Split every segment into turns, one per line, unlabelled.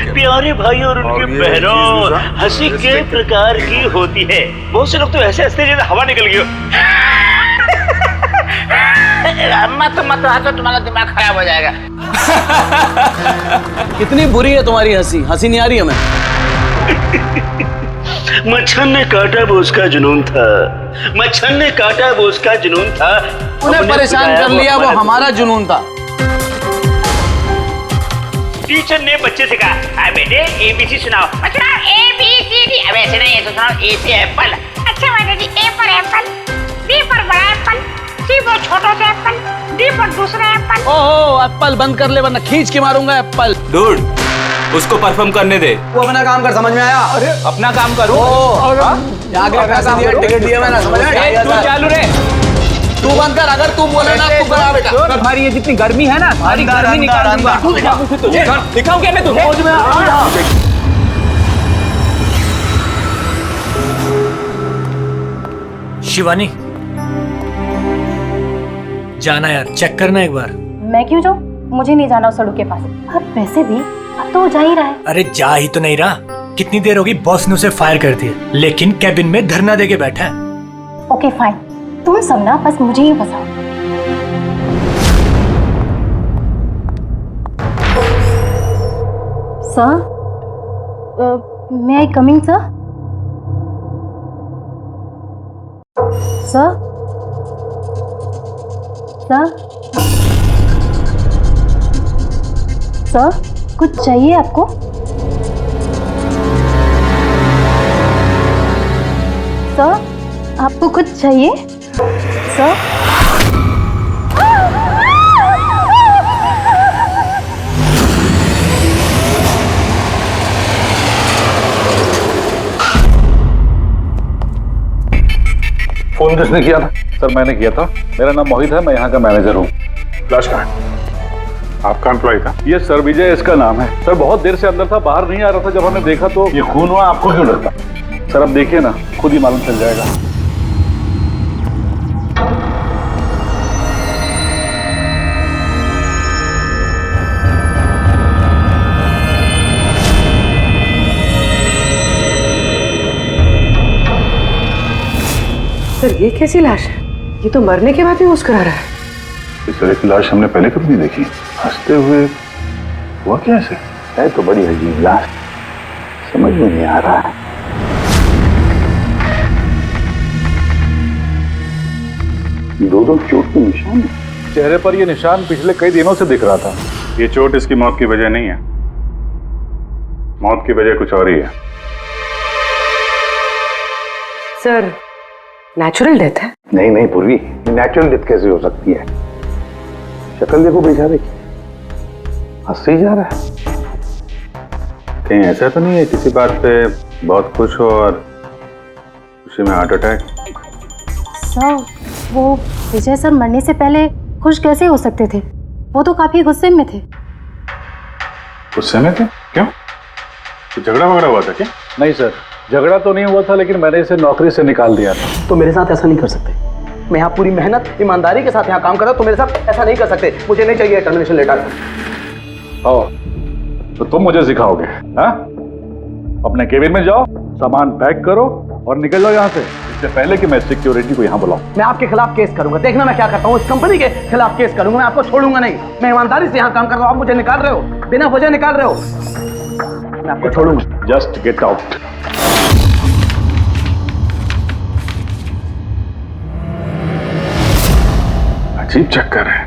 प्यारे भाई और उनकी बहनों, हंसी के प्रकार की होती है। बहुत से लोग तो ऐसे हंसते जैसे हवा निकल गई हो। मत हंसो, तुम्हारा दिमाग खराब हो जाएगा।
कितनी बुरी है तुम्हारी हंसी, हंसी नहीं आ रही हमें।
मच्छर ने काटा वो उसका जुनून था, मच्छर ने काटा वो उसका जुनून था,
उन्हें परेशान कर लिया वो हमारा जुनून था।
टीचर ने बच्चे से कहा, बेटे ABC सुनाओ। बच्चा ABCD, अब ऐसे नहीं, ऐसे सुनाओ। A से एप्पल। अच्छा माता जी, A पर एप्पल, B पर बड़ा एप्पल, C पर छोटा सा एप्पल, D पर दूसरा एप्पल।
ओहो, एप्पल बंद कर ले वरना खींच के मारूंगा एप्पल।
डूड, उसको परफॉर्म करने दे।
वो अपना काम कर, समझ में आया? अरे
अपना काम करो।
आगे पैसे दिए, टिकट दिया मैंने, समझ में आया?
तू चालू रे,
तू बंद कर। अगर तू बोले ना तू करा बेटा।
तुम्हारी ये जितनी गर्मी है ना, सारी गर्मी निकाल दूंगा। दिखाऊं क्या मैं तुझे?
शिवानी, जाना यार, चेक करना एक बार।
मैं क्यों जाऊं? मुझे नहीं जाना उस सड़क के पास। अब वैसे भी अब तो वो जा ही रहा है।
अरे जा ही तो नहीं रहा। कितनी देर होगी, बॉस ने उसे फायर कर दिया, लेकिन कैबिन में धरना देके बैठा है।
ओके फाइन, तुम सब ना बस मुझे ही फंसाओ। Sir, may I coming sir? Sir, sir, sir, कुछ चाहिए आपको? सर, आपको कुछ चाहिए? सर,
फोन किसने किया था? सर मैंने किया था। मेरा नाम मोहित है, मैं यहाँ का मैनेजर हूँ।
लाश कहाँ है? आपका एम्प्लॉय था?
ये सर विजय इसका नाम है। सर बहुत देर से अंदर था, बाहर नहीं आ रहा था। जब हमने देखा तो
ये खून हुआ, आपको क्यों लगता?
सर अब देखिए ना, खुद ही मालूम चल जाएगा।
सर ये कैसी लाश है? ये तो मरने के बाद भी मुस्कुरा रहा है।
इस तरह की लाश हमने पहले कभी नहीं देखी। हंसते हुए हुआ कैसे? है तो बड़ी अजीब लाश, समझ में नहीं आ रहा है। दो चोट के निशान है
चेहरे पर। ये निशान पिछले कई दिनों से दिख रहा था।
ये चोट इसकी मौत की वजह नहीं है, मौत की वजह कुछ और ही है।
सर नेचुरल डेथ है?
नहीं नहीं पूर्वी, नेचुरल डेथ कैसे हो सकती है? शक्ल देखो बेचारे की, हंस ही जा रहा है। कहीं ऐसा तो नहीं है किसी बात पे बहुत खुश हो और खुशी में हार्ट अटैक?
सर, वो विजय सर मरने से पहले खुश कैसे हो सकते थे? वो तो काफी गुस्से में थे।
गुस्से में थे? क्यों? तो झगड़ा वगड़ा हुआ था क्या?
नहीं सर, झगड़ा तो नहीं हुआ था, लेकिन मैंने इसे नौकरी से निकाल दिया था।
तो मेरे साथ ऐसा नहीं कर सकते। मैं यहाँ पूरी मेहनत ईमानदारी के साथ यहाँ काम कर रहा हूँ, तो मेरे साथ ऐसा नहीं कर सकते। मुझे नहीं चाहिए टर्मिनेशन लेटर।
तो तुम मुझे सिखाओगे? हाँ, अपने केबिन में जाओ, सामान पैक करो और निकल जाओ यहाँ से, इससे पहले कि मैं सिक्योरिटी को यहाँ बुलाऊं।
मैं आपके खिलाफ केस करूंगा, देखना मैं क्या करता हूँ। इस कंपनी के खिलाफ केस करूंगा, मैं आपको छोड़ूंगा नहीं। मैं ईमानदारी से यहाँ काम कर रहा हूँ, आप मुझे निकाल रहे हो, बिना वजह निकाल रहे हो। मैं आपको छोड़ूंगा।
Just get out.
अजीब चक्कर है।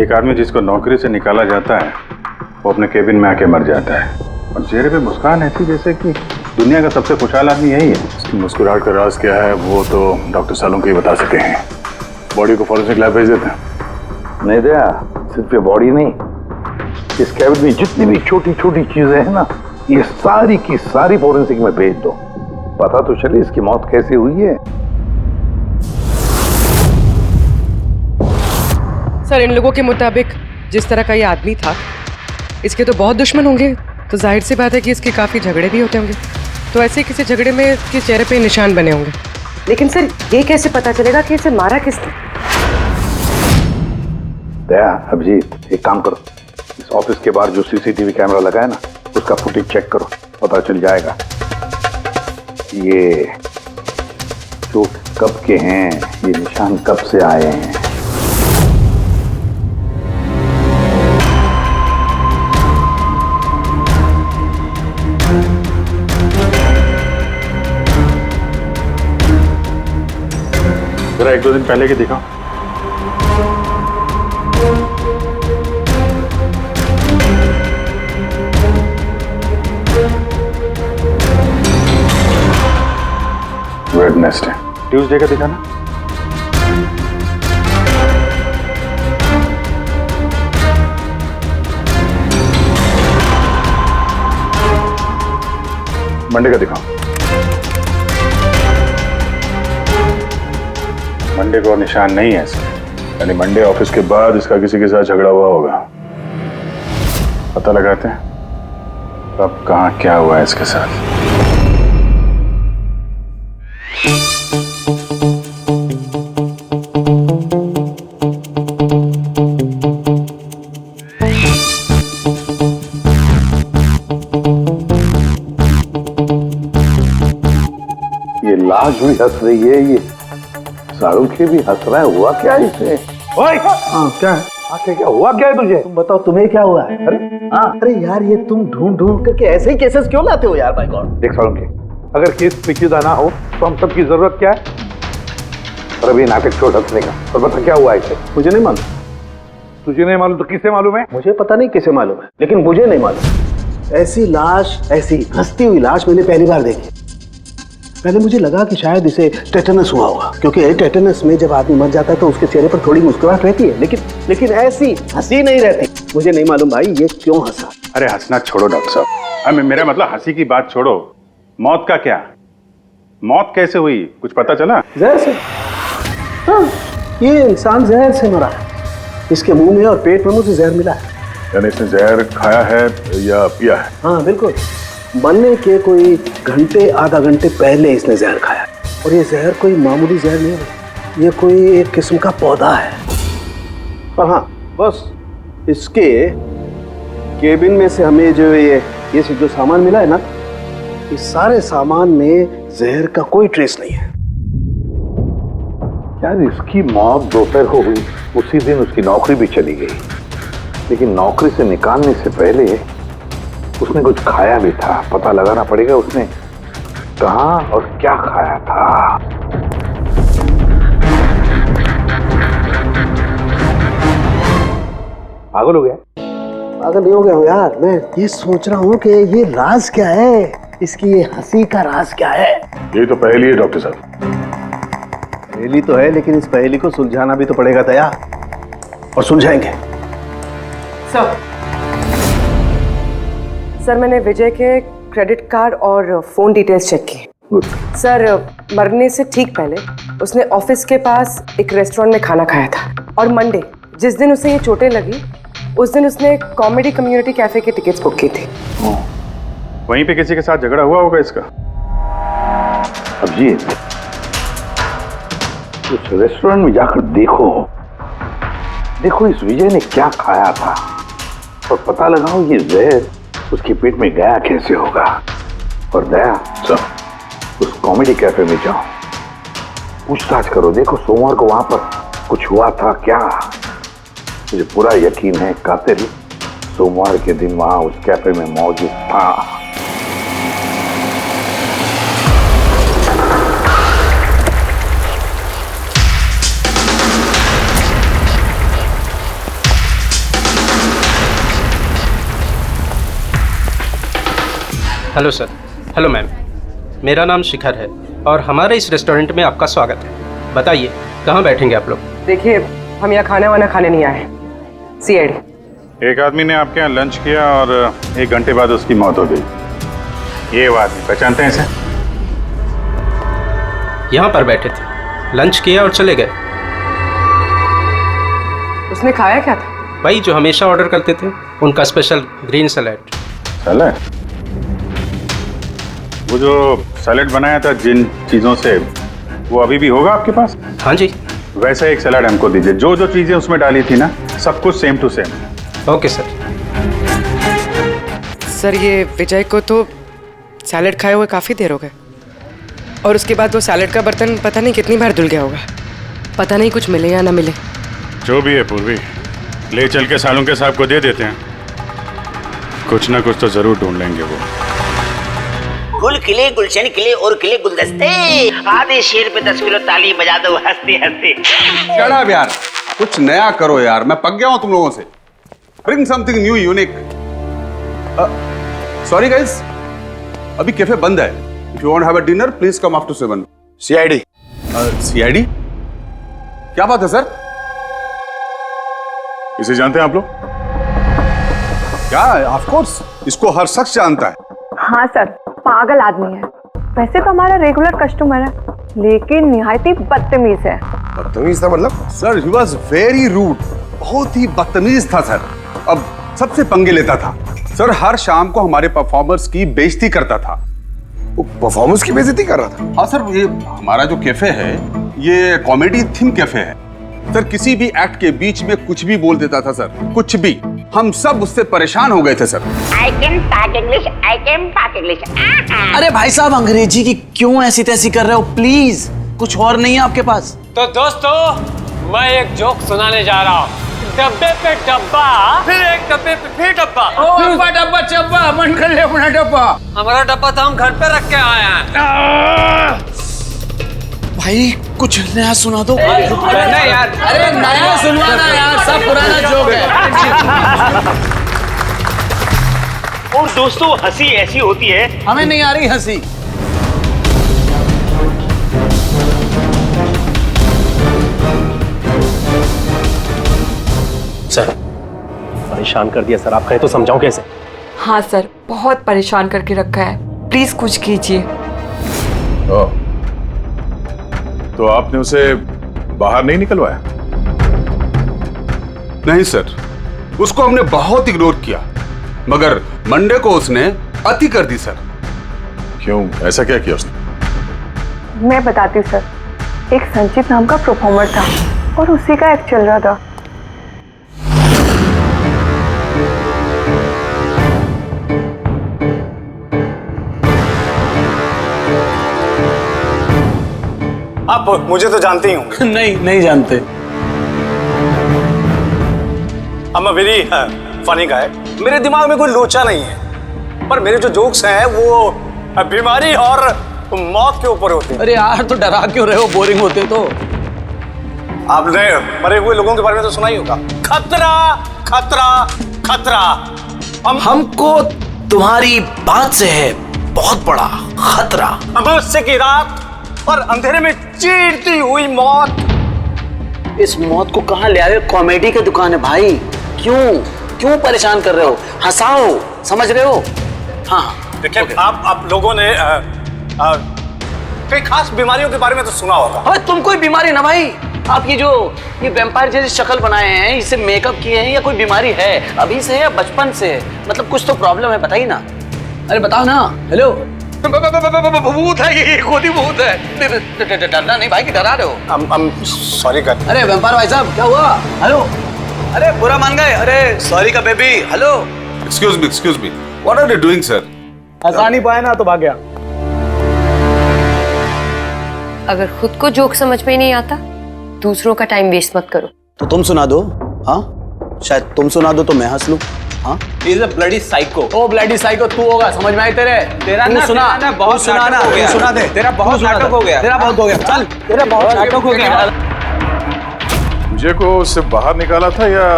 एक आदमी जिसको नौकरी से निकाला जाता है वो अपने केबिन में आके मर जाता है, और चेहरे पे मुस्कान ऐसी जैसे कि दुनिया का सबसे खुशहाल आदमी यही है। इसकी मुस्कुराहट का राज क्या है वो तो डॉक्टर सालुंके ही बता सके हैं। बॉडी को फॉरेंसिक लैब भेज देते हैं। नहीं दया, सिर्फ ये बॉडी नहीं, इस कैबिन में जितनी भी छोटी छोटी चीजें हैं ना, ये सारी की सारी फॉरेंसिक में भेज दो, पता तो चले इसकी मौत कैसे हुई है।
सर इन लोगों के मुताबिक जिस तरह का ये आदमी था, इसके तो बहुत दुश्मन होंगे, तो जाहिर सी बात है कि इसके काफी झगड़े भी होते होंगे। तो ऐसे किसी झगड़े में इसके चेहरे पे निशान बने होंगे। लेकिन सर ये कैसे पता चलेगा कि इसे मारा किसने?
दया, अभिजीत, एक काम करो, इस ऑफिस के बाहर जो सीसीटीवी कैमरा लगा है ना, उसका फुटेज चेक करो, पता चल जाएगा ये चोट कब के हैं, ये निशान कब से आए हैं। जरा 1-2 दिन पहले के दिखाओ। वेडनेसडे, ट्यूसडे का दिखाना। मंडे का दिखाओ। मंडे को निशान नहीं है इसमें, यानी मंडे ऑफिस के बाद इसका किसी के साथ झगड़ा हुआ होगा। पता लगाते हैं अब कहाँ क्या हुआ है इसके साथ। ये लाश भी हंस रही है, ये शाहरुख भी हंस रहा है। हुआ क्या है इसे? ओए! हाँ, क्या है? क्या हुआ क्या है तुझे?
तुम बताओ तुम्हें क्या हुआ है? अरे यार ये तुम ढूंढ ढूंढ करके ऐसे ही केसेस क्यों लाते हो यार? By God.
देख शाहरुख, अगर केस पेचीदा ना हो तो हम सबकी जरूरत क्या है? और अभी नाटक छोड़ हंसने का। और बता क्या हुआ इसे?
मुझे नहीं मालूम।
तुझे नहीं मालूम तो किसे मालूम है?
मुझे पता नहीं किसे मालूम है, लेकिन मुझे नहीं मालूम। ऐसी लाश, ऐसी हंसती हुई लाश मैंने पहली बार देखी। पहले मुझे लगा कि शायद इसे टेटनस हुआ होगा, क्योंकि टेटनस में जब आदमी मर जाता है तो उसके चेहरे पर थोड़ी मुस्कुराहट रहती है, लेकिन ऐसी हंसी नहीं रहती। मुझे नहीं मालूम भाई ये क्यों हंसा।
अरे हंसना छोड़ो डॉक्टर साहब, मेरा मतलब हंसी की बात छोड़ो, मौत का क्या? मौत कैसे हुई, कुछ पता चला?
जहर से। हाँ, ये इंसान जहर से मरा है। इसके मुंह में और पेट में मुझे जहर मिला है।
यानी इसने जहर खाया है या पिया है?
हाँ बिल्कुल, मरने के कोई घंटे आधा घंटे पहले इसने जहर खाया। और ये जहर कोई मामूली जहर नहीं है, ये कोई एक किस्म का पौधा है। और हाँ बस इसके केबिन में से हमें जो ये जो सामान मिला है ना, इस सारे सामान में जहर का कोई ट्रेस नहीं है।
यार इसकी मौत दोपहर को हुई, उसी दिन उसकी नौकरी भी चली गई, लेकिन नौकरी से निकालने से पहले उसने कुछ खाया भी था। पता लगाना पड़ेगा उसने कहाँ और क्या खाया था। पागल हो गया?
पागल नहीं हो गया हूँ यार, मैं ये सोच रहा हूँ कि ये राज क्या है, इसकी ये हंसी का राज क्या है।
ये तो पहेली है डॉक्टर साहब।
पहेली तो है, लेकिन इस पहेली को सुलझाना भी तो पड़ेगा दया, और सुलझाएंगे।
सर मैंने विजय के क्रेडिट कार्ड और फोन डिटेल्स चेक की। सर मरने से ठीक पहले उसने ऑफिस के पास एक रेस्टोरेंट में खाना खाया था, और मंडे जिस दिन उसे ये चोटें लगी उस दिन उसने कॉमेडी कम्युनिटी कैफे की टिकट्स बुक की थी।
वहीं पे किसी के साथ झगड़ा हुआ होगा इसका।
अभिजीत, उस रेस्टोरेंट में जाकर देखो इस विजय ने क्या खाया था, और पता लगाओ ये जहर उसके पेट में गया कैसे होगा। और दया उस कॉमेडी कैफे में जाओ, पूछताछ करो, देखो सोमवार को वहां पर कुछ हुआ था क्या। मुझे पूरा यकीन है कातिल सोमवार के दिन वहां उस कैफे में मौजूद था।
Hello sir. हेलो मैम, मेरा नाम शिखर है और हमारे इस रेस्टोरेंट में आपका स्वागत है। बताइए कहाँ बैठेंगे आप लोग?
देखिए हम यहाँ खाना वाना खाने नहीं आए, सीआईडी।
एक आदमी ने आपके यहाँ लंच किया और 1 घंटे बाद उसकी मौत हो गई। ये वो आदमी पहचानते हैं इसे?
यहाँ पर बैठे थे, लंच किया और चले गए।
उसने खाया क्या था?
वही जो हमेशा ऑर्डर करते थे, उनका स्पेशल ग्रीन सैलेड।
सैलेड? वो जो सैलेड बनाया था जिन चीज़ों से, वो अभी भी होगा आपके पास?
हाँ जी।
वैसा एक सैलेड हमको दीजिए, जो जो चीज़ें उसमें डाली थी ना, सब कुछ same to same.
Okay sir.
Sir ये विजय को तो सैलेड खाए हुए काफ़ी देर हो गए और उसके बाद वो सैलेड का बर्तन पता नहीं कितनी बार धुल गया होगा। पता नहीं कुछ मिले या ना मिले।
जो भी है पूर्वी, ले चल के सालों के साहब को दे देते हैं, कुछ ना कुछ तो जरूर ढूंढ लेंगे वो।
गुल खिले गुलशन खिले और खिले गुलदस्ते, आधे शेर पे 10 किलो ताली बजा दो हंसते हंसते।
शट यार, कुछ नया करो यार, मैं पक गया हूं तुम लोगों से। Bring something new unique. Sorry guys, अभी कैफे बंद है। If you want have a dinner please come after 7।
CID.
CID? क्या बात है सर?
इसे जानते हैं आप लोग?
क्या? ऑफ कोर्स, इसको हर शख्स जानता है।
हाँ सर, पागल आदमी है। वैसे तो हमारा रेगुलर कस्टमर है, लेकिन निहायती बदतमीज है।
बदतमीज था मतलब? Sir he was very rude, बहुत ही बदतमीज था सर। अब सबसे पंगे लेता था सर, हर शाम को हमारे परफॉर्मर्स की बेइज्जती करता था।
वो परफॉर्मेंस की बेइज्जती कर रहा था?
हाँ सर, ये हमारा जो कैफे है ये कॉमेडी थीम कैफे है सर। किसी भी एक्ट के बीच में कुछ भी बोल देता था सर, कुछ भी। हम सब उससे परेशान हो गए थे sir.
I can talk English, I can talk English।
अरे भाई साहब, अंग्रेजी की क्यों ऐसी तैसी कर रहे हो? प्लीज, कुछ और नहीं है आपके पास?
तो दोस्तों, मैं एक जोक सुनाने जा रहा हूँ। डब्बे पे डब्बा, फिर एक डब्बे पे फिर डब्बा।
डब्बा डब्बा चब्बा, मन कर ले अपना डब्बा।
हमारा डब्बा तो हम घर पे रख के आए हैं।
भाई कुछ नया सुना दो।
नहीं यार,
अरे नया सुनवाना यार, सब पुराना जोक है।
और दोस्तों, हंसी ऐसी होती है।
हमें नहीं आ रही हंसी।
सर, परेशान कर दिया सर, आप कहें तो समझाऊं कैसे?
हाँ सर, बहुत परेशान करके रखा है, प्लीज कुछ कीजिए।
तो आपने उसे बाहर नहीं निकलवाया?
नहीं सर, उसको हमने बहुत इग्नोर किया, मगर मंडे को उसने अति कर दी सर।
क्यों, ऐसा क्या किया उसने?
मैं बताती हूँ सर। एक संचित नाम का परफॉर्मर था और उसी का एक्ट चल रहा था।
आप मुझे तो जानते ही होंगे।
नहीं जानते।
I'm a very funny guy। मेरे दिमाग में कोई लोचा नहीं है, पर मेरे जो जोक्स हैं वो बीमारी और मौत के ऊपर होते हैं।
अरे यार, तो डरा क्यों रहे हो? बोरिंग होते तो।
आपने मरे हुए लोगों के बारे में तो सुना ही होगा। खतरा खतरा खतरा।
हमको तुम्हारी बात से है बहुत बड़ा खतरा।
अमावस्या की रात और अंधेरे में चीरती हुई मौत।
इस मौत को कहाँ ले आए? कॉमेडी की दुकान है भाई। क्यों परेशान कर रहे हो? हंसाओ, समझ रहे हो? हाँ
देखिए, आप लोगों ने कई खास बीमारियों के बारे में तो सुना होगा।
अबे तुम कोई बीमारी ना भाई। आप ये वैम्पायर जैसी शक्ल बनाए हैं, इससे मेकअप किए हैं, या कोई बीमारी है अभी से या बचपन से? मतलब कुछ तो प्रॉब्लम है, बताइए ना। अरे बताओ ना। हेलो, भूत है ये, खुद ही भूत है। डरना नहीं भाई, कि डरा रहे हो?
सॉरी कर।
अरे वैम्पायर भाई साहब, क्या हुआ? हेलो, अरे बुरा मान गए? अरे सॉरी का baby. Hello,
excuse me, what are you doing sir?
हंसा नहीं पाया ना तो भाग गया।
अगर खुद को जोक समझ में नहीं आता, दूसरों का टाइम वेस्ट मत करो।
तो तुम सुना दो। हाँ, शायद तुम सुना दो तो मैं हंस लूं। हाँ,
He's a bloody psycho।
ओ ब्लडी साइको तू होगा, समझ में आई तेरे?
तेरा ना
सुना
ना बहुत
सुना ना,
नाटक हो गया।
सुना दे।
तेरा बहुत नाटक हो गया।
तेरा बहुत हो गया। चल, तेरा बहुत नाटक हो गया।
मुझे को उससे बाहर निकाला था या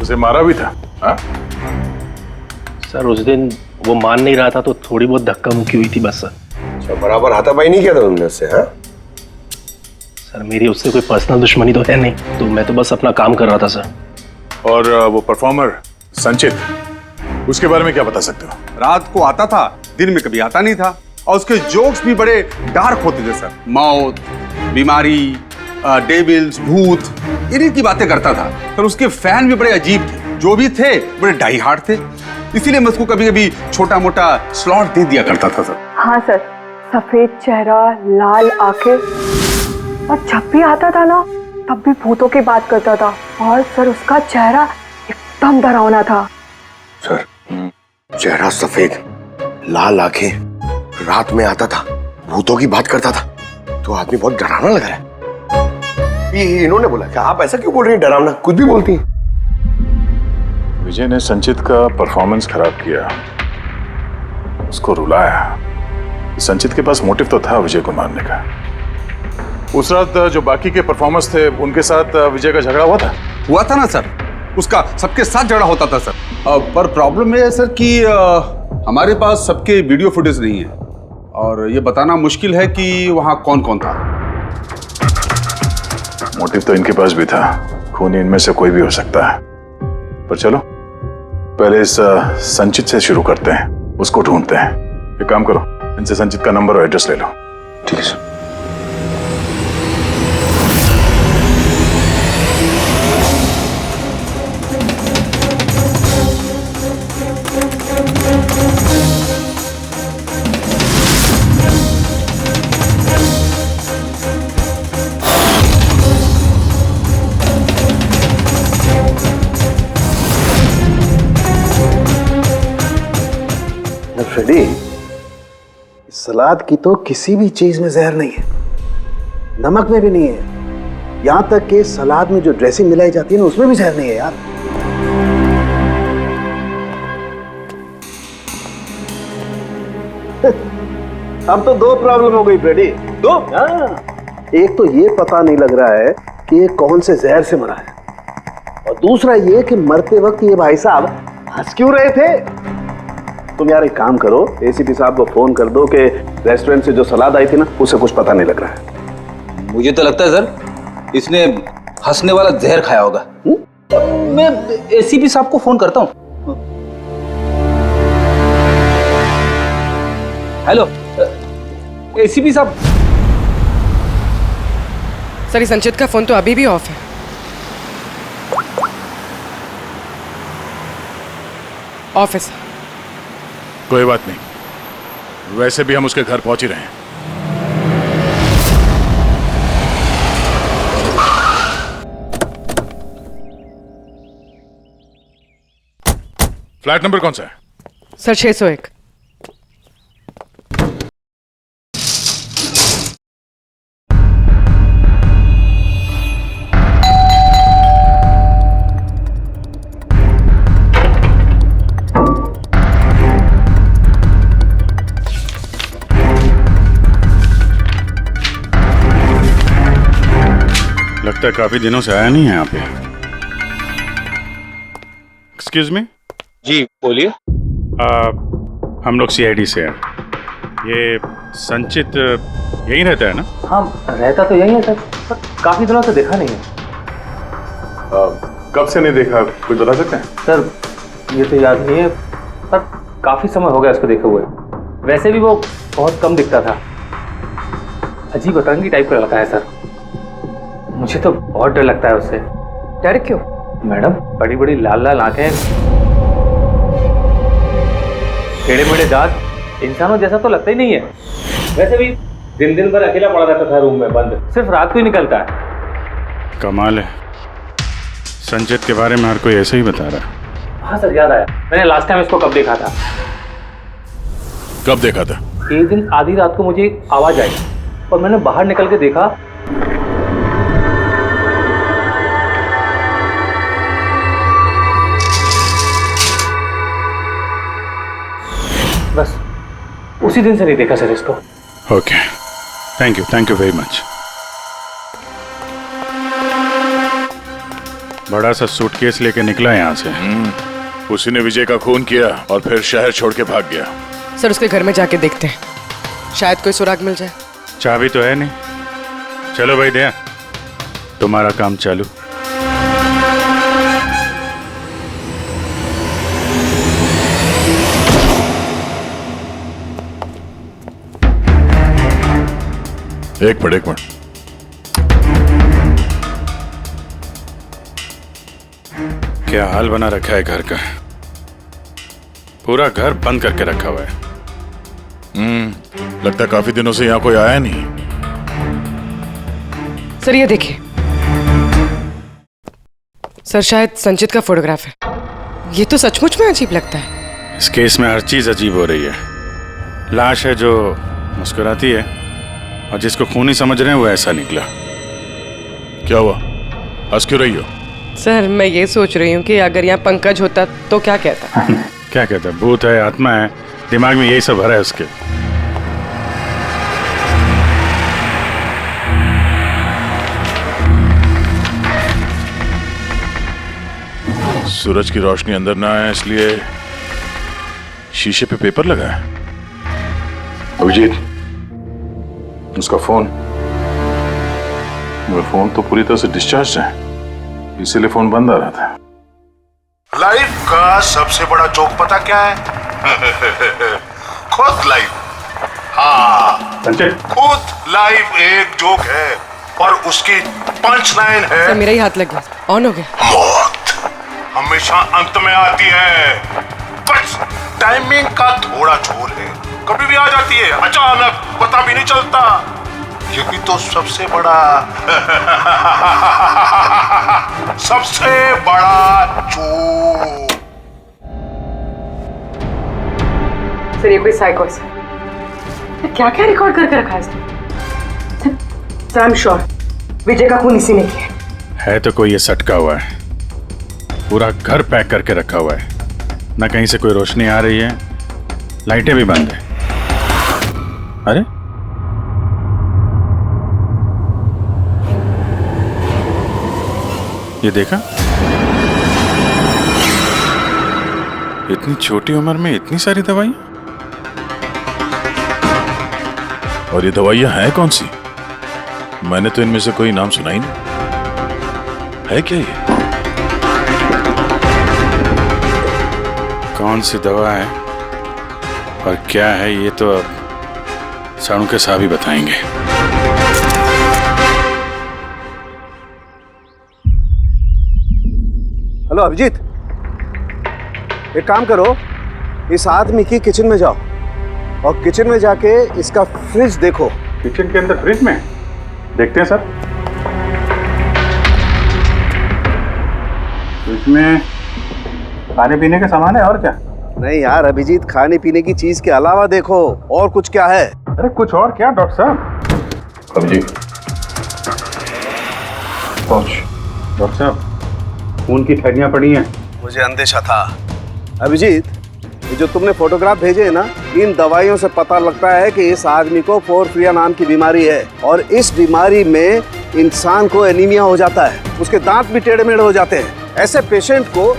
उसे मारा भी था? हाँ?
सर उस दिन वो मान नहीं रहा था तो थोड़ी बहुत धक्का मुक्की हुई थी बस सर।
अच्छा, बराबर हाथापाई नहीं किया था तुमने उससे? हाँ
सर, मेरी उससे कोई पर्सनल दुश्मनी तो है नहीं, तो मैं तो बस अपना काम कर रहा था सर।
और वो परफॉर्मर संचित, उसके बारे में क्या बता सकते हो?
रात को आता था, दिन में कभी आता नहीं था, और उसके जोक्स भी बड़े डार्क होते थे सर। मौत, बीमारी, डेविल्स, भूत, इन्हीं की बातें करता था सर। उसके फैन भी बड़े अजीब थे, जो भी थे बड़े डाई हार्ड थे, इसीलिए मैं उसको कभी कभी छोटा मोटा स्लॉट दे दिया करता था सर।
हाँ सर, सफेद चेहरा, लाल आंखें, और जब भी आता था ना तब भी भूतों की बात करता था। और सर उसका चेहरा एकदम डरावना था।
सर,
चेहरा सफेद, लाल आंखें, रात में आता था, भूतों की बात करता था, तो आदमी बहुत डरावना लग रहा है। ये इन्होंने बोला कि आप ऐसा क्यों बोल रही हैं, डरावना कुछ भी बोलती हैं।
विजय ने संचित का परफॉर्मेंस खराब किया, उसको रुलाया। संचित के पास मोटिव तो था विजय को मारने का। उस रात जो बाकी के परफॉर्मर्स थे उनके साथ विजय का झगड़ा हुआ था
ना सर, उसका सबके साथ झगड़ा होता था सर। पर प्रॉब्लम ये है सर कि हमारे पास सबके वीडियो फुटेज नहीं है और ये बताना मुश्किल है कि वहां कौन कौन था।
मोटिव तो इनके पास भी था, खून इनमें से कोई भी हो सकता है। पर चलो पहले इस संचित से शुरू करते हैं, उसको ढूंढते हैं। एक काम करो, इनसे संचित का नंबर और एड्रेस ले लो।
ठीक है सर।
फ्रेडी, सलाद की तो किसी भी चीज में जहर नहीं है, नमक में भी नहीं है, यहां तक कि सलाद में जो ड्रेसिंग मिलाई जाती है ना उसमें भी जहर नहीं है यार। अब तो दो प्रॉब्लम हो गई फ्रेडी, दो। एक तो ये पता नहीं लग रहा है कि ये कौन से जहर से मरा है, और दूसरा ये कि मरते वक्त ये भाई साहब हंस क्यों रहे थे। तुम यार एक काम करो, एसीपी साहब को फोन कर दो कि रेस्टोरेंट से जो सलाद आई थी ना उसे कुछ पता नहीं लग रहा है।
मुझे तो लगता है सर इसने हंसने वाला जहर खाया होगा। मैं एसीपी साहब को फोन करता हूँ। हेलो एसीपी साहब।
सर संचित का फोन तो अभी भी ऑफ है। ऑफिस
कोई बात नहीं, वैसे भी हम उसके घर पहुंच ही रहे हैं। फ्लैट नंबर कौन सा है?
सर 601।
लगता है काफी दिनों से आया नहीं है यहाँ पे। Excuse me.
जी बोलिए।
हम लोग सीआईडी से हैं। ये संचित यहीं रहता है ना?
हाँ रहता तो यहीं है सर, पर काफी दिनों से देखा नहीं है।
कब से नहीं देखा, कुछ बता सकते हैं?
सर ये तो याद नहीं है, पर काफी समय हो गया उसको देखे हुए। वैसे भी वो बहुत कम दिखता था, अजीब अतरंगी टाइप का लड़का है सर। मुझे तो बहुत डर लगता है उससे। डर क्यों? मैडम बड़ी बड़ी लाल लाल आंखें, टेढ़े मेढ़े दांत, इंसानों जैसा तो लगता ही नहीं है। वैसे भी दिन दिन भर अकेला पड़ा रहता था रूम में बंद, सिर्फ रात को ही निकलता है।
कमाल है, संचित के बारे में हर कोई ऐसे ही बता रहा है।
हाँ सर याद आया, मैंने लास्ट टाइम इसको कब देखा था।
कब देखा था?
एक दिन आधी रात को मुझे आवाज आई और मैंने बाहर निकल के देखा, बस उसी दिन से नहीं देखा सर इसको।
Okay, thank you very much. बड़ा सा सूटकेस लेके निकला यहाँ से। उसी ने विजय का खून किया और फिर शहर छोड़ के भाग गया।
सर उसके घर में जाके देखते हैं, शायद कोई सुराग मिल जाए।
चाबी तो है नहीं। चलो भाई दया, तुम्हारा काम चालू। एक मिनट। क्या हाल बना रखा है घर का, पूरा घर बंद करके रखा हुआ है। लगता है काफी दिनों से यहाँ कोई आया नहीं।
सर ये देखिए, सर शायद संचित का फोटोग्राफ है। ये तो सचमुच में अजीब लगता है।
इस केस में हर चीज अजीब हो रही है। लाश है जो मुस्कुराती है और जिसको खूनी समझ रहे हैं वो ऐसा निकला। क्या हुआ, हंस क्यों रही हो?
सर मैं ये सोच रही हूँ कि अगर यहाँ पंकज होता तो क्या कहता?
क्या कहता है? भूत है, आत्मा है, दिमाग में यही सब भरा है उसके। सूरज की रोशनी अंदर ना आए इसलिए शीशे पे पेपर लगा है। अभिजीत, उसका फोन, वो फोन तो पूरी तरह से डिस्चार्ज है, इसीलिए फोन बंद आ रहा था।
लाइफ का सबसे बड़ा जोक पता क्या है? खुद लाइफ। हाँ
संजय,
खुद लाइफ एक जोक है और उसकी पंच लाइन है।
सर मेरा ही हाथ लग गया, ऑन हो गया।
मौत हमेशा अंत में आती है, बस टाइमिंग का थोड़ा झोल है, कभी भी आ जाती है अचानक, पता भी नहीं चलता। यही तो सबसे बड़ा सबसे बड़ा जोक।
सर ये कोई साइको है। क्या क्या रिकॉर्ड करके रखा है इसने? सर आई एम श्योर विजय का खून इसी ने किया
है। तो कोई ये सटका हुआ है, पूरा घर पैक करके रखा हुआ है, ना कहीं से कोई रोशनी आ रही है, लाइटें भी बंद है। अरे ये देखा, इतनी छोटी उम्र में इतनी सारी दवाइयां। और ये दवाइयां हैं कौन सी? मैंने तो इनमें से कोई नाम सुना ही नहीं। है क्या ये? कौन सी दवा है और क्या है ये तो अब साणु के साहब ही बताएंगे।
हेलो अभिजीत, एक काम करो, इस आदमी की किचन में जाओ और किचन में जाके इसका फ्रिज देखो।
किचन के अंदर फ्रिज में? देखते हैं सर। इसमें खाने पीने का सामान है और क्या?
नहीं यार अभिजीत, खाने पीने की चीज के अलावा देखो और कुछ क्या है।
अरे कुछ और क्या डॉक्टर साहब? अभिजीत डॉक्टर साहब, खून की थैलियां पड़ी हैं।
मुझे अंदेशा था। अभिजीत, ये जो तुमने फोटोग्राफ भेजे हैं ना, इन दवाइयों से पता लगता है कि इस आदमी को पोरफिरिया नाम की बीमारी है और इस बीमारी में इंसान को एनीमिया हो जाता है, उसके दांत भी टेढ़े मेढ़े हो जाते हैं। ऐसे पेशेंट को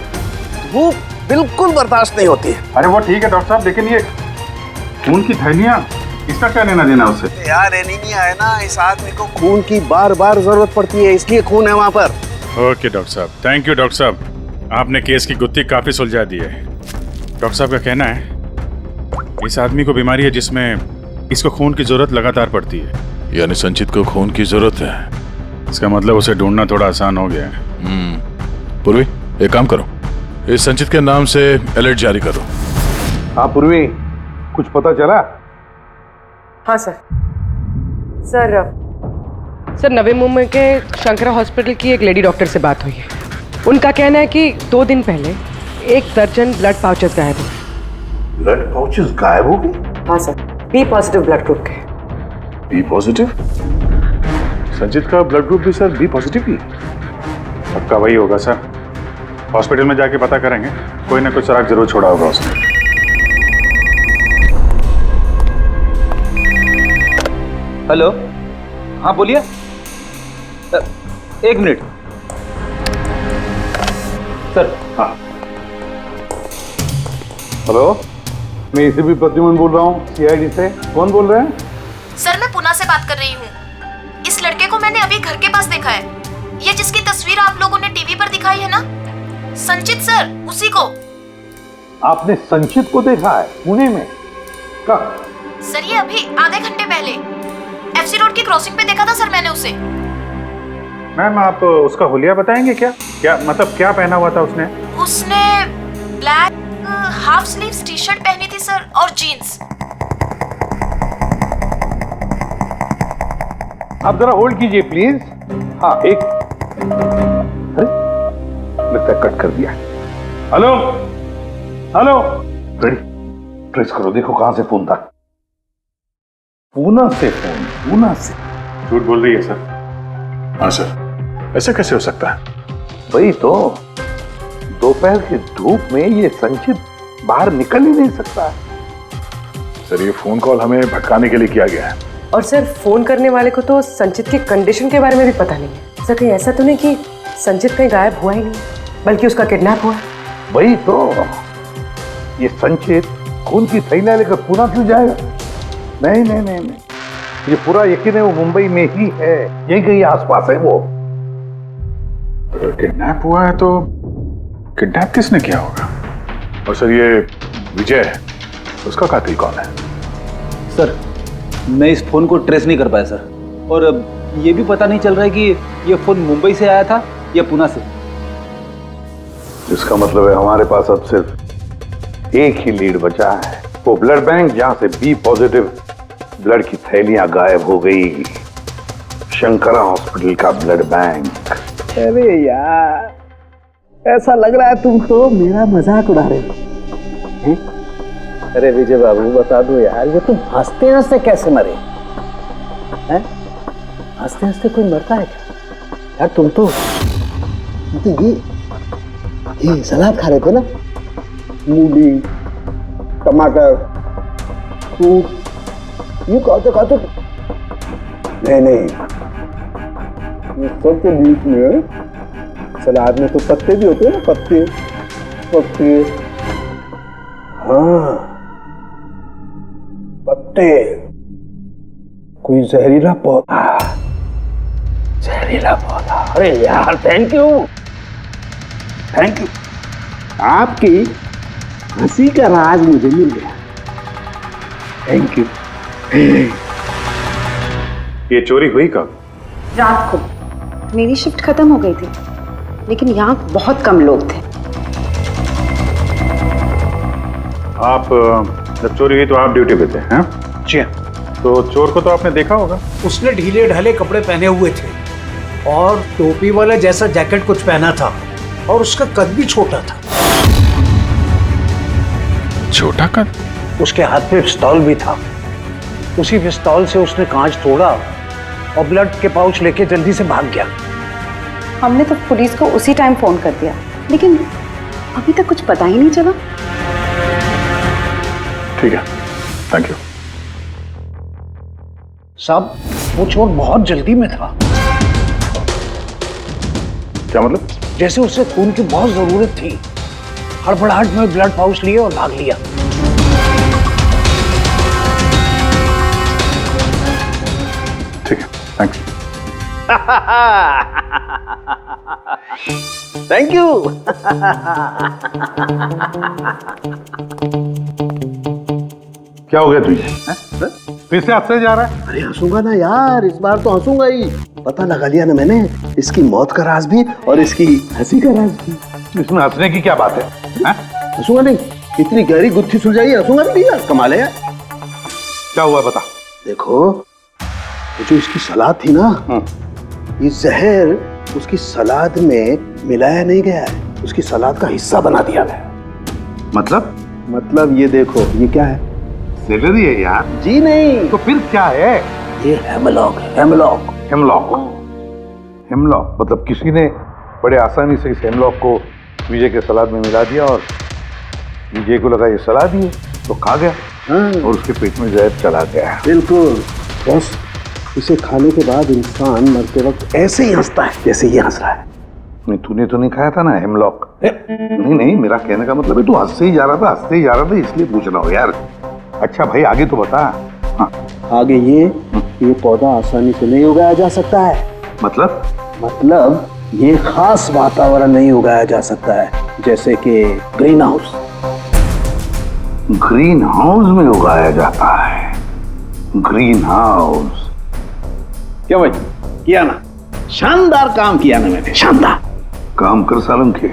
भूख बिल्कुल बर्दाश्त नहीं होती है।
अरे वो ठीक है डॉक्टर साहब, लेकिन ये खून की थैलियां, इसका क्या लेना देना उससे?
यार एनीमिया है ना, इस आदमी को खून की बार बार जरूरत पड़ती है, इसलिए खून है वहाँ पर।
ओके डॉक्टर साहब, थैंक यू डॉक्टर साहब, आपने केस की गुत्थी काफी सुलझा दी है। डॉक्टर साहब का कहना है इस आदमी को बीमारी है जिसमें इसको खून की जरूरत लगातार पड़ती है। यानी संचित को खून की जरूरत है, इसका मतलब उसे ढूंढना थोड़ा आसान हो गया है। पूर्वी, एक काम करो, इस संचित के नाम से अलर्ट जारी करो।
हाँ पूर्वी, कुछ पता चला?
हाँ सर नवी मुंबई के शंकरा हॉस्पिटल की एक लेडी डॉक्टर से बात हुई है। उनका कहना है कि 2 दिन पहले 1 दर्जन ब्लड पाउचेस गायब हो गए।
ब्लड पाउचेस गायब हो गए?
हाँ sir, B positive blood group के।
B positive? संचित का ब्लड ग्रुप भी सर बी पॉजिटिव ही? पक्का वही होगा सर, हॉस्पिटल में जाके पता करेंगे, कोई ना कोई सुराग जरूर छोड़ा होगा उसने।
हेलो, हाँ बोलिए। 1 मिनट सर।
हाँ
हेलो, मैं एसीपी प्रद्युमन बोल रहा हूँ, सीआईडी से। कौन बोल रहे हैं?
सर मैं पुणे से बात कर रही हूँ। इस लड़के को मैंने अभी घर के पास देखा है, ये जिसकी तस्वीर आप लोगों ने टीवी पर दिखाई है ना, संचित सर, उसी को।
आपने संचित को देखा है पुणे में? कब?
सर ये अभी आधे घंटे पहले एफसी रोड की क्रॉसिंग पे देखा था सर मैंने उसे।
मैम आप उसका हुलिया बताएंगे क्या? क्या मतलब क्या पहना हुआ था उसने?
उसने black half sleeves T shirt पहनी थी सर और जीन्स।
आप जरा होल्ड कीजिए प्लीज। हाँ एक, अरे लगता है कट कर दिया।
हेलो हेलो,
रेडी, ट्रेस करो, देखो कहां से फोन था। पूना से फोन, पूना से।
झूठ बोल रही है सर। हाँ सर, ऐसा कैसे हो सकता है?
वही तो, दोपहर की धूप में ये संचित बाहर निकल ही नहीं सकता।
सर ये फोन कॉल हमें भटकाने के लिए किया गया है।
और सर फोन करने वाले को तो संचित की कंडीशन के बारे में भी पता नहीं है। सर कहीं ऐसा तो नहीं कि संचित कहीं गायब हुआ ही नहीं, बल्कि उसका किडनैप हुआ?
वही तो, ये संचित खून की थैलियां लेकर पूना क्यों जाएगा? नहीं नहीं नहीं नहीं, ये पूरा यकीन है वो मुंबई में ही है, यही कहीं आसपास है वो।
किडनैप हुआ है तो किडनैप किसने किया होगा? और सर ये विजय है, उसका कातिल कौन है?
सर मैं इस फोन को ट्रेस नहीं कर पाया सर, और ये भी पता नहीं चल रहा है कि ये फोन मुंबई से आया था या पुणे से।
इसका मतलब है हमारे पास अब सिर्फ एक ही लीड बचा है, वो ब्लड बैंक जहां से बी पॉजिटिव ब्लड की थैलियां गायब हो गई, शंकरा हॉस्पिटल का ब्लड बैंक।
अरे यार, ऐसा लग रहा है तुम तो मेरा मजाक उड़ा रहे हो। अरे विजय बाबू बता दो यार, ये तुम हंसते हंसते कैसे मरे हैं? हंसते हंसते कोई मरता है क्या यार? तुम तो ये सलाद खा रहे थे ना, मूली टमाटर सूप, ये खाते नहीं, ये सब के बीच में सलाद में तो पत्ते भी होते हैं ना, पत्ते। हाँ पत्ते, कोई जहरीला पौधा। अरे यार थैंक यू, आपकी हंसी का राज मुझे मिल गया, थैंक यू।
ये चोरी हुई कब?
रात को। मेरी शिफ्ट खत्म हो गई थी, लेकिन यहाँ बहुत कम लोग थे।
आप जब चोरी हुई तो आप ड्यूटी पे थे? हैं?
जी
तो चोर को तो आपने देखा होगा।
उसने ढीले ढाले कपड़े पहने हुए थे और टोपी वाला जैसा जैकेट कुछ पहना था, और उसका कद भी छोटा था।
छोटा कद?
उसके हाथ में पिस्तौल भी था। उसी पिस्तौल से उसने कांच तोड़ा और ब्लड के पाउच लेके जल्दी से भाग गया।
हमने तो पुलिस को उसी टाइम फोन कर दिया, लेकिन अभी तक कुछ पता ही नहीं चला।
ठीक है, थैंक यू।
साहब वो चोर बहुत जल्दी में था।
क्या मतलब?
जैसे उसे खून की बहुत जरूरत थी, हड़बड़ाहट में ब्लड पाउच लिए और भाग लिया।
ठीक है, थैंक्स।
Thank you.
क्या हो गया तुझे? फिर से हंसने जा रहा है?
अरे हंसूंगा ना यार, इस बार तो हंसूंगा ही। पता लगा लिया ना मैंने, इसकी मौत का राज भी और इसकी हंसी का राज भी।
इसमें हंसने की क्या बात है?
हंसूंगा नहीं, इतनी गहरी गुत्थी सुलझाई, हंसूंगा नहीं यार, कमाल है यार।
क्या हुआ बता।
देखो ये जो इसकी सलाद थी ना, ये जहर उसकी सलाद में मिलाया नहीं गया है, उसकी सलाद का हिस्सा बना दिया गया। मतलब ये देखो, ये क्या है?
सेलरी है यार।
जी नहीं।
तो फिर क्या है?
ये हेमलॉक है, हेमलॉक।
हेमलॉक मतलब किसी ने बड़े आसानी से इस हेमलॉक को विजय के सलाद में मिला दिया और विजय को लगा ये सलाद ही है तो खा गया। और उसके पेट में जहर चला गया।
बिल्कुल बस, इसे खाने के बाद इंसान मरते वक्त ऐसे ही हंसता है जैसे ये हंस रहा है।
नहीं तूने तो नहीं खाया था ना हेमलॉक? नहीं, मेरा कहने का मतलब है तू हंसते ही जा रहा था इसलिए पूछ रहा हूँ यार। अच्छा भाई आगे तो बता। हाँ।
आगे ये पौधा आसानी से नहीं उगाया जा सकता है। मतलब ये खास वातावरण नहीं उगाया जा सकता है, जैसे कि ग्रीन हाउस।
ग्रीन हाउस में उगाया जाता है? ग्रीन हाउस
क्या भाई किया ना? शानदार काम किया ना मैंने, शानदार
काम कर सालम के।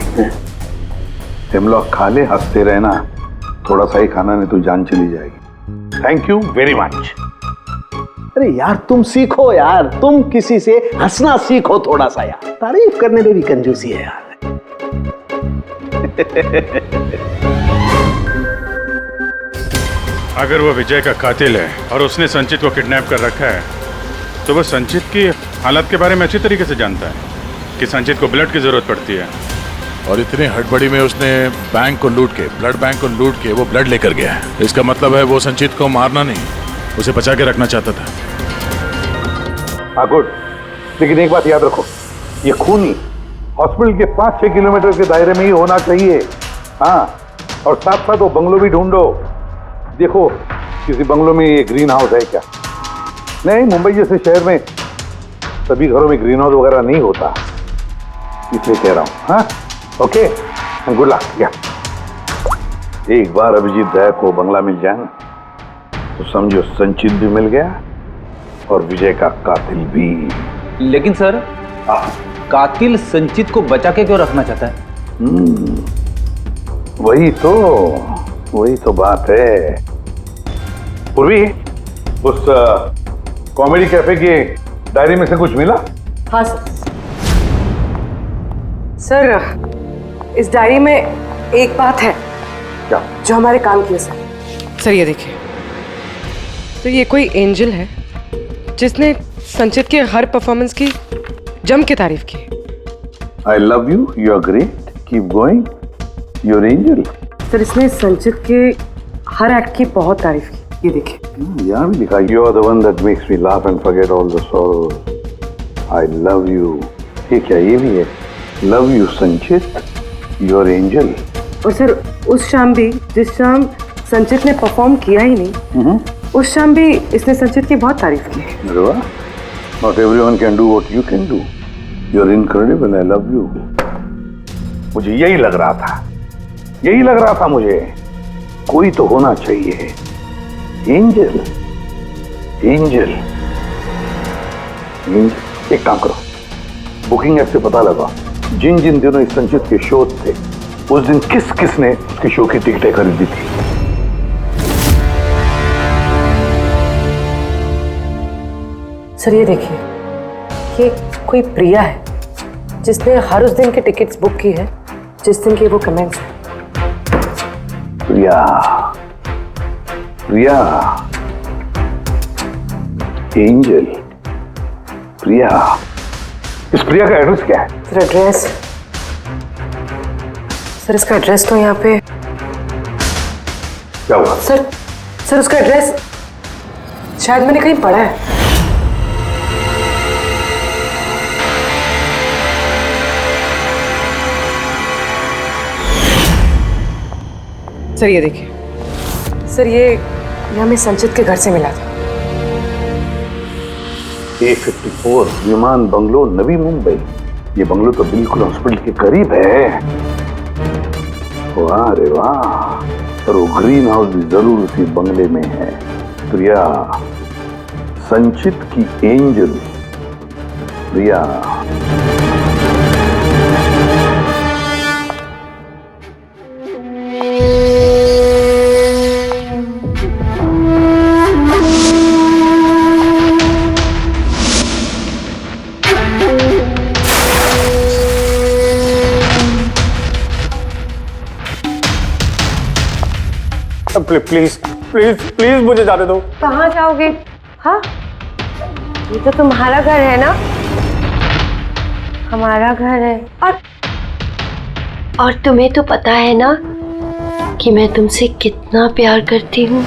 हेमलॉक खा ले, हंसते रहना, थोड़ा सा ही खाना नहीं तो जान चली जाएगी। Thank you very much.
अरे यार तुम सीखो यार, तुम किसी से हंसना सीखो थोड़ा सा यार, तारीफ करने में भी कंजूसी है यार।
अगर वो विजय का कातिल है और उसने संचित को किडनैप कर रखा है तो वो संचित की हालत के बारे में अच्छी तरीके से जानता है कि संचित को ब्लड की जरूरत पड़ती है।
और इतनी हड़बड़ी में उसने बैंक को लूट के, ब्लड बैंक को लूट के वो ब्लड लेकर गया है। इसका मतलब है वो संचित को मारना नहीं, उसे बचा के रखना चाहता था।
हाँ गुड, लेकिन एक बात याद रखो, ये खून ही हॉस्पिटल के 5-6 किलोमीटर के दायरे में ही होना चाहिए। हाँ, और साथ साथ वो बंगलो भी ढूंढो। देखो किसी बंगलो में ये ग्रीन हाउस है क्या? नहीं, मुंबई जैसे शहर में सभी घरों में ग्रीन हाउस वगैरह नहीं होता, इसलिए कह रहा हूँ। हाँ ओके, गुड लक। या एक बार अभिजीत दया को बंगला मिल जाए ना तो समझो संचित भी मिल गया और विजय का कातिल भी।
लेकिन सर, कातिल संचित को बचा के क्यों रखना चाहता है?
वही तो बात है। पूर्वी, उस कॉमेडी कैफे की डायरी में से कुछ मिला?
हाँ सर, इस डायरी में एक बात है
क्या?
जो हमारे काम की है सर। ये देखिए, तो ये कोई एंजल है जिसने संचित के हर परफॉर्मेंस की जम के तारीफ की।
I love you, you are great, keep going, you are angel.
Sir, इसने संचित के हर एक्ट की बहुत तारीफ की। ये देखिए,
यहाँ भी लिखा, you are the one that makes me laugh and forget all the sorrows, I love you. ये क्या, ये भी है, love you Sanchit, you are angel.
और सर, उस शाम भी, जिस शाम संचित ने परफॉर्म किया ही नहीं, उस शाम भी इसने संचित की बहुत तारीफ की।
अरे वाह, not everyone can do what you can do, you are incredible, I love you. मुझे यही लग रहा था मुझे, कोई तो होना चाहिए, एंजल। एक काम करो, बुकिंग ऐप से पता लगा जिन जिन दिनों इस संचित के शो थे उस दिन किस किस ने उसके शो की टिकटें खरीदी थी।
सर ये देखिए, ये कोई प्रिया है जिसने हर उस दिन के टिकट्स बुक की है जिस दिन के वो कमेंट्स है।
प्रिया, एंजल, प्रिया। इस प्रिया का एड्रेस क्या है?
सर एड्रेस, सर इसका एड्रेस तो यहाँ पे
क्या हुआ?
सर उसका एड्रेस शायद मैंने कहीं पढ़ा है। सर ये देखिए, सर ये हमें संचित के घर से मिला था।
A54 विमान बंगलो, नवी मुंबई। ये बंगलो तो बिल्कुल हॉस्पिटल के करीब है। वाह रे वाह, और वो ग्रीन हाउस भी जरूर उसी बंगले में है। प्रिया, संचित की angel Priya.
Please please please मुझे जाने दो।
कहाँ जाओगे? हाँ, ये तो तुम्हारा घर है ना? हमारा घर है। और तुम्हें तो पता है ना कि मैं तुमसे कितना प्यार करती हूँ।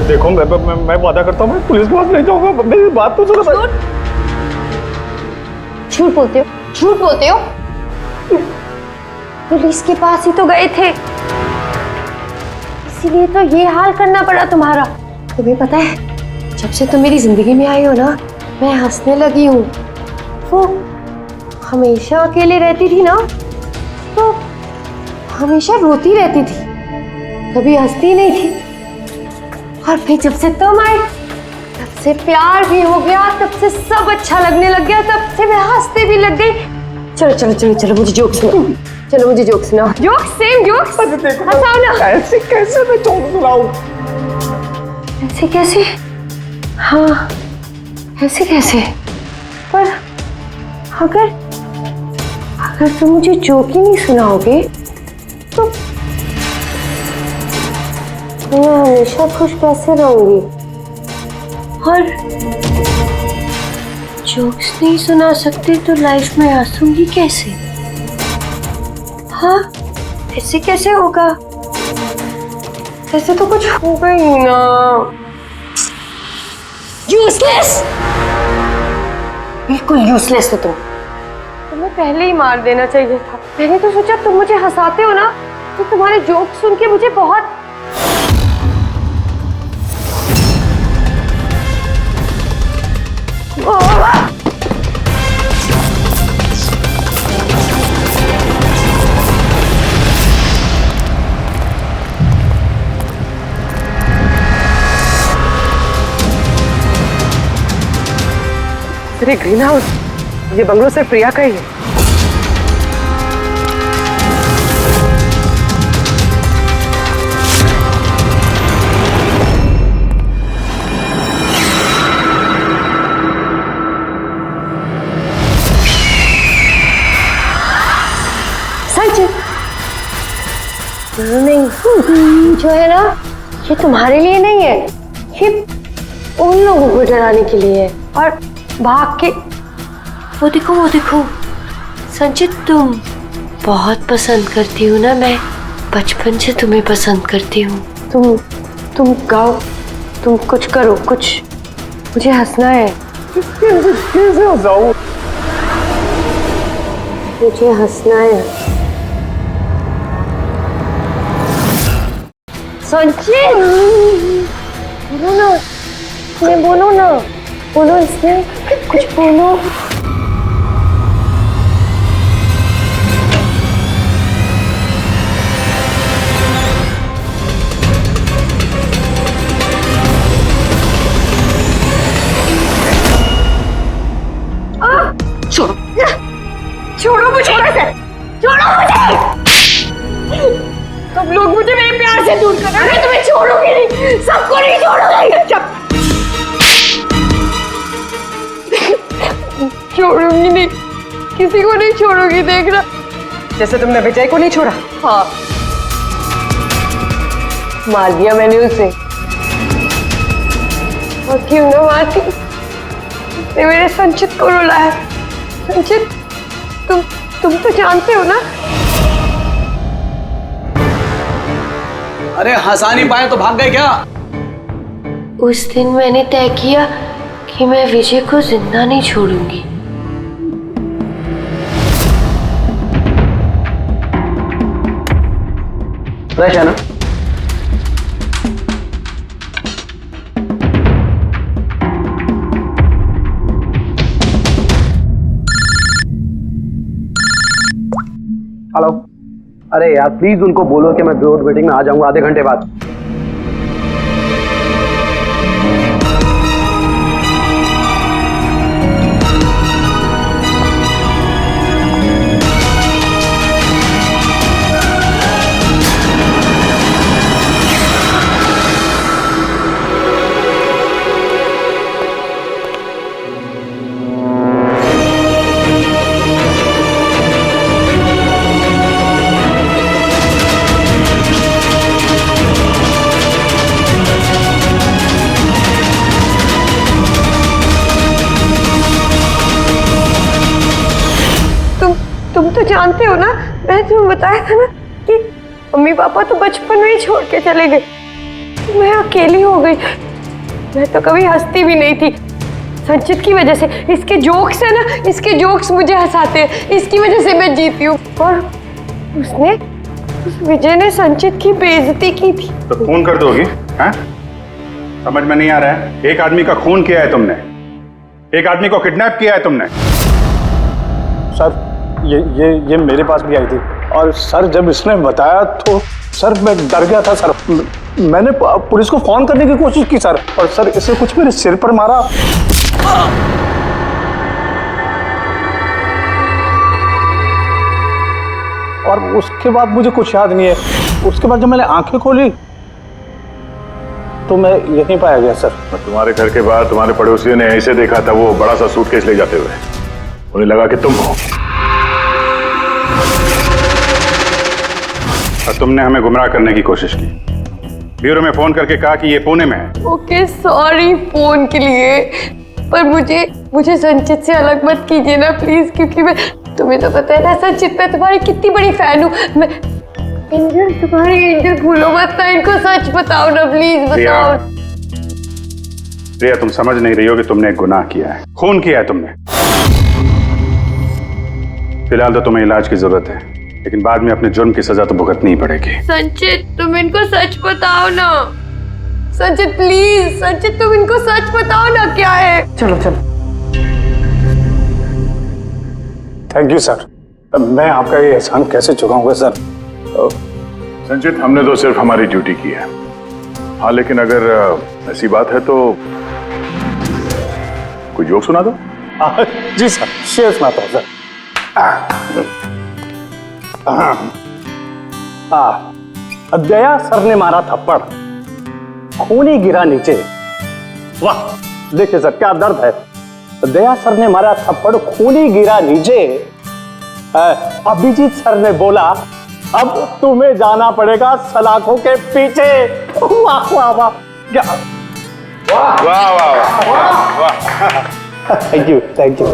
देखो मैं वादा करता हूँ, मैं पुलिस के पास नहीं जाऊंगा। मेरी बात तो सुनो।
झूठ बोलते हो। पुलिस के पास ही तो गए थे, इसीलिए तो ये हाल करना पड़ा तुम्हारा। तुम्हें पता है, जब से तुम मेरी जिंदगी में आई हो ना, मैं हंसने लगी हूँ। वो हमेशा अकेले रहती थी ना, तो हमेशा रोती रहती थी, कभी हंसती नहीं थी। और फिर जब से तुम आई, तब से प्यार भी हो गया, तब से सब अच्छा लगने लग गया, तब से मैं हंसते भी लग गई। चलो मुझे जोक सुनाओ। Joke, same jokes. हंसाओ ना।
ऐसे कैसे मैं जोक सुनाऊं?
ऐसे कैसे? हाँ, ऐसे कैसे? पर अगर तुम मुझे जोक ही नहीं सुनाओगे मैं हमेशा खुश कैसे रहूंगी और जोक्स नहीं सुना सकते तो लाइफ में हंसूंगी कैसे? हाँ, ऐसे कैसे होगा? ऐसे तो कुछ होगा ही ना। यूजलेस, बिल्कुल यूजलेस हो तुम। तुम्हें पहले ही मार देना चाहिए था। मैंने तो सोचा तुम मुझे हंसाते हो ना, तो तुम्हारे जोक सुन के मुझे बहुत
अरे ग्रीन हाउस, ये बंगलो सिर्फ प्रिया का ही है।
नहीं, जो है ना, ये तुम्हारे लिए नहीं है, ये उन लोगों को डराने के लिए है। और भाग के वो देखो संचित, तुम बहुत पसंद करती हो ना, मैं बचपन से तुम्हें पसंद करती हूँ। तुम गाओ, तुम कुछ करो, कुछ, मुझे हंसना है।
कैसे हंसाऊं?
मुझे हंसना है। संचित, बोलो ना, मैं बोलो ना, बोलो इसमें कुछ बोलो।
छोड़ो,
छोड़ो मुझे, छोड़ो मुझे। तुम लोग मुझे मेरे प्यार से दूर कर रहे हो, मैं तुम्हें छोड़ूंगी नहीं, सबको नहीं छोड़ूंगी। छोड़ूंगी नहीं, किसी को नहीं छोड़ूंगी, देखना।
जैसे तुमने विजय को नहीं छोड़ा।
हाँ, मार दिया मैंने उसे। और क्यों ना मारती, उसने मेरे संचित को रुलाया। संचित, तुम तो जानते हो ना।
अरे हंसा नहीं पाए तो भाग गए क्या?
उस दिन मैंने तय किया कि मैं विजय को जिंदा नहीं छोड़ूंगी।
फ्रेश है ना?
हेलो, अरे यार प्लीज उनको बोलो कि मैं बोर्ड मीटिंग में आ जाऊंगा आधे घंटे बाद।
तुम तो जानते हो ना, मैंने तुम्हें बताया था ना कि मम्मी पापा तो बचपन में ही छोड़ के चले गए, मैं अकेली हो गई। मैं तो कभी हंसती भी नहीं थी, संचित की वजह से। इसके जोक्स है ना, इसके जोक्स मुझे हंसाते हैं, इसकी वजह से मैं जीती हूँ। और उस विजय ने संचित की बेइज्जती की थी।
तो खून कर दोगी? हैं? समझ में नहीं आ रहा है? एक आदमी का खून किया है तुमने, एक आदमी को किडनैप किया है तुमने।
सर ये मेरे पास भी आई थी, और सर जब इसने बताया तो सर मैं डर गया था सर। मैंने पुलिस को फोन करने की कोशिश की सर, और सर इसे कुछ मेरे सिर पर मारा। और उसके बाद मुझे कुछ याद नहीं है। उसके बाद जब मैंने आंखें खोली तो मैं यहीं पाया गया सर।
तुम्हारे घर के बाहर तुम्हारे पड़ोसियों ने ऐसे देखा था, वो बड़ा सा सूटकेस ले जाते हुए, उन्हें लगा कि तुम हो, और तुमने हमें गुमराह करने की कोशिश की।
ब्यूरो में फोन करके कहा कि ये पुणे में है।
ओके सॉरी फोन के लिए, पर मुझे संचित से अलग मत कीजिए ना प्लीज, क्योंकि मैं, तुम्हें तो पता है ना संचित, मैं तुम्हारी कितनी बड़ी फैन हूँ। मैं एंजल, तुम्हारी एंजल भूलो मत ना, इनको सच बताओ ना प्लीज, बताओ।
प्रिया, तुम समझ नहीं रही हो कि तुमने एक गुनाह किया है, खून किया है तुमने। फिलहाल तो तुम्हें इलाज की जरूरत है, लेकिन बाद में अपने जुर्म की सजा तो भुगतनी ही पड़ेगी।
संचित तुम इनको सच बताओ ना, संचित प्लीज, संचित तुम इनको सच बताओ ना क्या है।
चलो चलो। थैंक यू सर, मैं आपका ये एहसान कैसे चुकाऊंगा सर।
संचित, हमने तो सिर्फ हमारी ड्यूटी की है। हाँ, लेकिन अगर ऐसी बात है तो कोई जोक सुना दो।
जी सर, शेर सुनाता हूँ सर। दया सर ने मारा थप्पड़, खूनी गिरा नीचे। वाह, देखिए सर क्या दर्द है। दया सर ने मारा थप्पड़, खूनी गिरा नीचे। अभिजीत सर ने बोला अब तुम्हें जाना पड़ेगा सलाखों के पीछे। वाह वाह वाह, क्या
वाह वाह वाह वाह।
Thank you thank you.